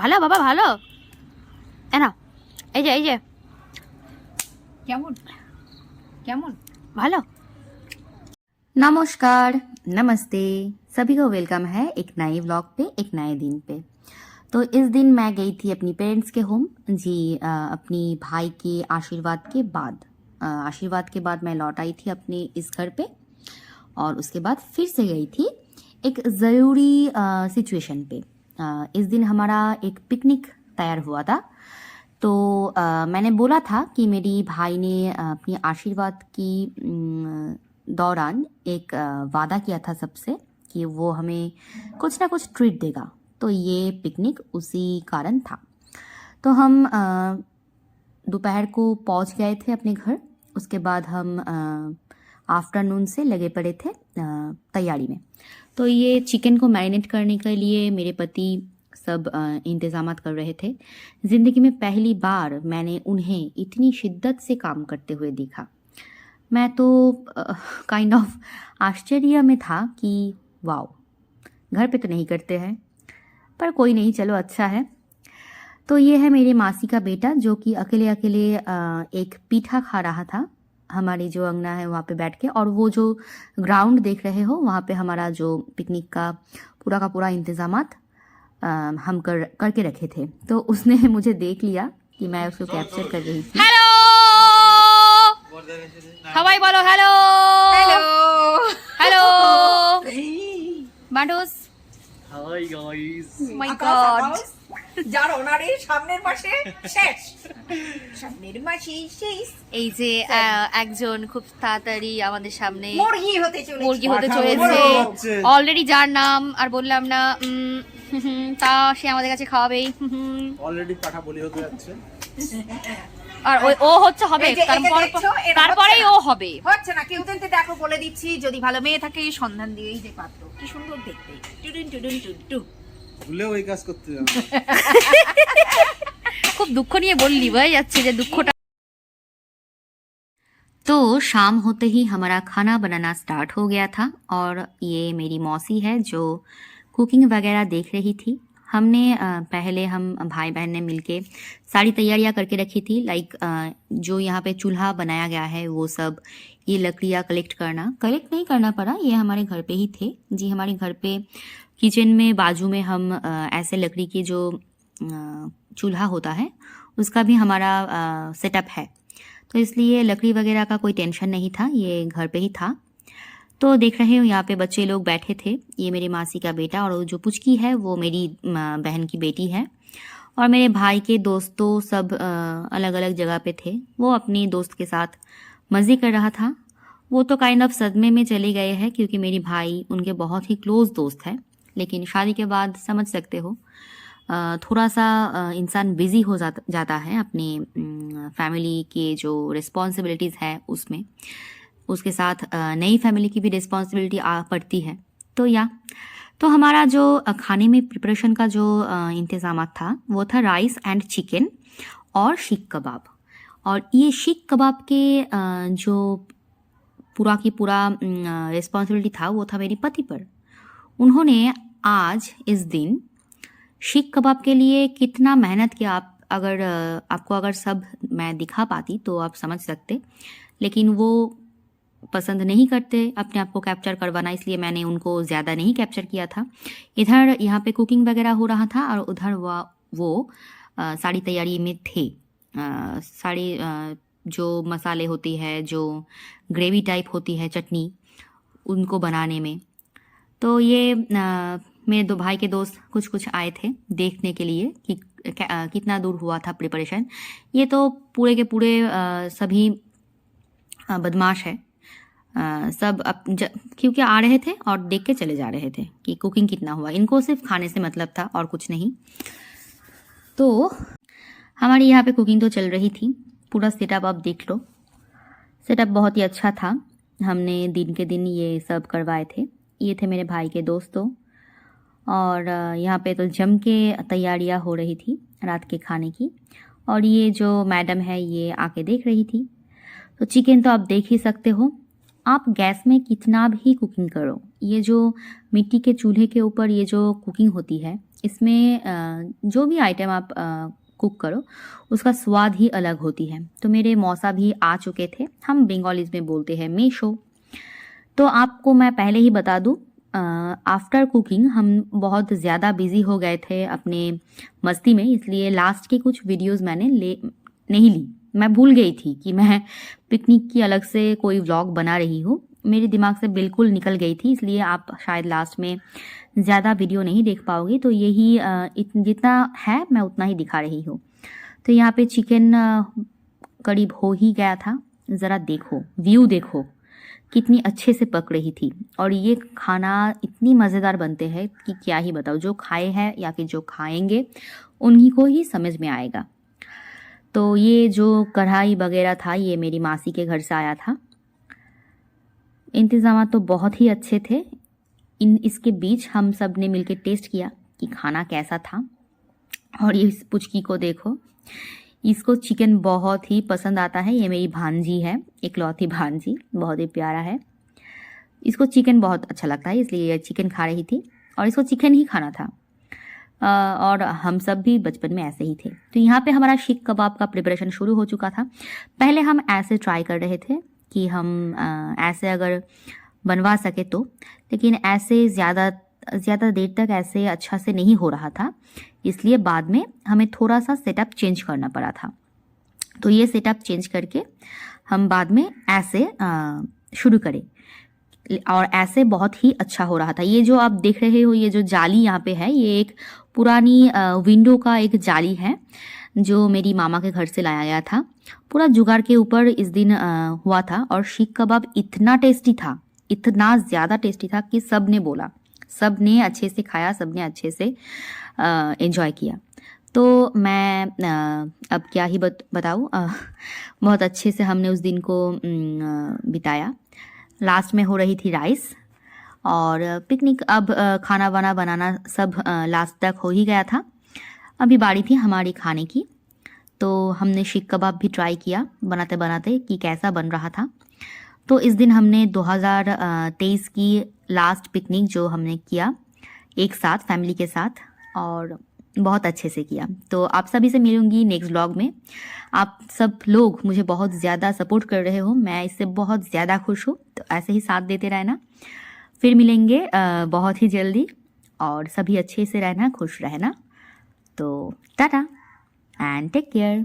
ভালো বাবা ভালো না এই যে কেমন কেমন ভালো। नमस्कार, नमस्ते, सभी को वेलकम है एक नए व्लॉग पे, एक नए दिन पे। तो इस दिन मैं गई थी अपनी पेरेंट्स के होम जी, अपनी भाई के आशीर्वाद के बाद मैं लौट आई थी अपने इस घर पे। और उसके बाद फिर से गई थी एक ज़रूरी सिचुएशन पे। इस दिन हमारा एक पिकनिक तैयार हुआ था। तो मैंने बोला था कि मेरी भाई ने अपनी आशीर्वाद की दौरान एक वादा किया था सबसे कि वो हमें कुछ ना कुछ ट्रीट देगा। तो ये पिकनिक उसी कारण था। तो हम दोपहर को पहुंच गए थे अपने घर। उसके बाद हम आफ्टरनून से लगे पड़े थे तैयारी में। तो ये चिकन को मैरिनेट करने के लिए मेरे पति सब इंतज़ामात कर रहे थे। ज़िंदगी में पहली बार मैंने उन्हें इतनी शिद्दत से काम करते हुए देखा। मैं तो काइंड ऑफ आश्चर्य में था कि वाओ, घर पे तो नहीं करते हैं, पर कोई नहीं, चलो अच्छा है। तो ये है मेरे मासी का बेटा जो कि अकेले अकेले एक पीठा खा रहा था हमारी जो अंगना है वहाँ पे बैठ के। और वो जो ग्राउंड देख रहे हो वहाँ पे हमारा जो पिकनिक का पूरा इंतज़ामात हम करके रखे थे। तो उसने मुझे देख लिया कि मैं उसको कैप्चर कर रही थी। হ্যালো সবাই বলো হ্যালো হ্যালো হ্যালো মাডুস হাই গাইস মাই গড যার ওনারে সামনের মাসে শেষ সামনের মাসে শেষ এই যে একজন খুব তাড়াতাড়ি আমাদের সামনে মুরগি হতে চলেছে অলরেডি, যার নাম আর বললাম না, তা সে আমাদের কাছে খাওয়াবেই। অলরেডি পাঠা বলি হতে যাচ্ছে। আর ও হচ্ছে হবে, তারপরেই ও হবে। হচ্ছে না কেউ দেখতে, দেখো বলে দিচ্ছি, যদি ভালো মেয়ে থাকে সন্ধান দিয়েই যে পাত্র, কি সুন্দর দেখতে, টুডুন টুডুন টুডু। ভুলেও এই কাজ করতে যাও। খুব দুঃখ নিয়ে বললি, বোঝা যাচ্ছে যে দুঃখটা। तो शाम होते ही हमारा खाना बनाना स्टार्ट हो गया था। और ये मेरी मौसी है जो कुकिंग वगैरह देख रही थी। हमने पहले हम भाई बहन ने मिलके सारी तैयारियां करके रखी थी। लाइक जो यहाँ पे चूल्हा बनाया गया है वो सब, ये लकड़ियाँ कलेक्ट नहीं करना पड़ा, ये हमारे घर पे ही थे जी। हमारे घर पे किचन में बाजू में हम ऐसे लकड़ी की जो चूल्हा होता है उसका भी हमारा सेटअप है। तो इसलिए लकड़ी वगैरह का कोई टेंशन नहीं था, ये घर पे ही था। तो देख रहे हो यहाँ पे बच्चे लोग बैठे थे। ये मेरे मासी का बेटा और जो पुचकी है वो मेरी बहन की बेटी है। और मेरे भाई के दोस्तों सब अलग अलग जगह पे थे। वो अपनी दोस्त के साथ मज़े कर रहा था। वो तो काइंड ऑफ सदमे में चले गए हैं क्योंकि मेरी भाई उनके बहुत ही क्लोज दोस्त है। लेकिन शादी के बाद समझ सकते हो थोड़ा सा इंसान बिज़ी हो जाता है अपनी फैमिली के जो रिस्पॉन्सिबिलिटीज़ है उसमें, उसके साथ नई फैमिली की भी रिस्पॉन्सिबिलिटी पड़ती है। तो हमारा जो खाने में प्रिपरेशन का जो इंतज़ामात था वो था राइस एंड चिकन और शीख कबाब। और ये शीख कबाब के जो पूरा की पूरा रिस्पॉन्सिबिलिटी था वो था मेरे पति पर। उन्होंने आज इस दिन शीख कबाब के लिए कितना मेहनत किया, आपको अगर सब मैं दिखा पाती तो आप समझ सकते। लेकिन वो पसंद नहीं करते अपने आप को कैप्चर करवाना, इसलिए मैंने उनको ज़्यादा नहीं कैप्चर किया था। इधर यहाँ पे कुकिंग वगैरह हो रहा था और उधर वो सारी तैयारी में थे। सारी जो मसाले होती है, जो ग्रेवी टाइप होती है चटनी, उनको बनाने में। तो ये मेरे दो भाई के दोस्त कुछ आए थे देखने के लिए कि कितना दूर हुआ था प्रिपरेशन। ये तो पूरे के पूरे सभी बदमाश है सब क्योंकि आ रहे थे और देख के चले जा रहे थे कि कुकिंग कितना हुआ। इनको सिर्फ खाने से मतलब था और कुछ नहीं। तो हमारी यहाँ पे कुकिंग तो चल रही थी, पूरा सेटअप आप देख लो। सेटअप बहुत ही अच्छा था। हमने दिन के दिन ये सब करवाए थे। ये थे मेरे भाई के दोस्तों, और यहाँ पे तो जम के तैयारियाँ हो रही थी रात के खाने की। और ये जो मैडम है ये आके देख रही थी। तो चिकन तो आप देख ही सकते हो। आप गैस में कितना भी कुकिंग करो, ये जो मिट्टी के चूल्हे के ऊपर ये जो कुकिंग होती है, इसमें जो भी आइटम आप कुक करो उसका स्वाद ही अलग होती है। तो मेरे मौसा भी आ चुके थे, हम बंगालीज में बोलते हैं मेशो। तो आपको मैं पहले ही बता दूं, आफ्टर कुकिंग हम बहुत ज़्यादा बिजी हो गए थे अपने मस्ती में, इसलिए लास्ट की कुछ वीडियोस मैंने नहीं ली। मैं भूल गई थी कि मैं पिकनिक की अलग से कोई व्लॉग बना रही हूँ, मेरे दिमाग से बिल्कुल निकल गई थी, इसलिए आप शायद लास्ट में ज़्यादा वीडियो नहीं देख पाओगे। तो यही जितना है मैं उतना ही दिखा रही हूँ। तो यहाँ पे चिकन करीब हो ही गया था। ज़रा देखो, व्यू देखो कितनी अच्छे से पक रही थी। और ये खाना इतनी मज़ेदार बनते हैं कि क्या ही बताओ, जो खाए हैं या फिर जो खाएंगे उन्हीं को ही समझ में आएगा। तो ये जो कढ़ाई वगैरह था ये मेरी मासी के घर से आया था। इंतज़ाम तो बहुत ही अच्छे थे। इसके बीच हम सब ने मिलकर टेस्ट किया कि खाना कैसा था। और ये इस पुचकी को देखो, इसको चिकन बहुत ही पसंद आता है। ये मेरी भांजी है, इकलौती भांजी, बहुत ही प्यारा है। इसको चिकन बहुत अच्छा लगता है, इसलिए ये चिकन खा रही थी और इसको चिकन ही खाना था। और हम सब भी बचपन में ऐसे ही थे। तो यहाँ पे हमारा शीख कबाब का प्रिपरेशन शुरू हो चुका था। पहले हम ऐसे ट्राई कर रहे थे कि हम ऐसे अगर बनवा सके तो, लेकिन ऐसे ज़्यादा देर तक ऐसे अच्छा से नहीं हो रहा था, इसलिए बाद में हमें थोड़ा सा सेटअप चेंज करना पड़ा था। तो ये सेटअप चेंज करके हम बाद में ऐसे शुरू करें, और ऐसे बहुत ही अच्छा हो रहा था। ये जो आप देख रहे हो, ये जो जाली यहाँ पे है, ये एक पुरानी विंडो का एक जाली है जो मेरी मामा के घर से लाया गया था। पूरा जुगाड़ के ऊपर इस दिन हुआ था। और शीख कबाब इतना टेस्टी था, इतना ज़्यादा टेस्टी था कि सब ने बोला, सब ने अच्छे से खाया, सब ने अच्छे से एंजॉय किया। तो मैं अब क्या ही बताऊँ, बहुत अच्छे से हमने उस दिन को बिताया। लास्ट में हो रही थी राइस और पिकनिक। अब खाना वाना बनाना सब लास्ट तक हो ही गया था। अभी बारी थी हमारी खाने की। तो हमने शीख कबाब भी ट्राई किया बनाते बनाते कि कैसा बन रहा था। तो इस दिन हमने 2023 की लास्ट पिकनिक जो हमने किया एक साथ फैमिली के साथ, और बहुत अच्छे से किया। तो आप सभी से मिलूंगी नेक्स्ट व्लॉग में। आप सब लोग मुझे बहुत ज़्यादा सपोर्ट कर रहे हो, मैं इससे बहुत ज़्यादा खुश हूँ। तो ऐसे ही साथ देते रहना। फिर मिलेंगे बहुत ही जल्दी, और सभी अच्छे से रहना, खुश रहना। तो टाटा एंड टेक केयर।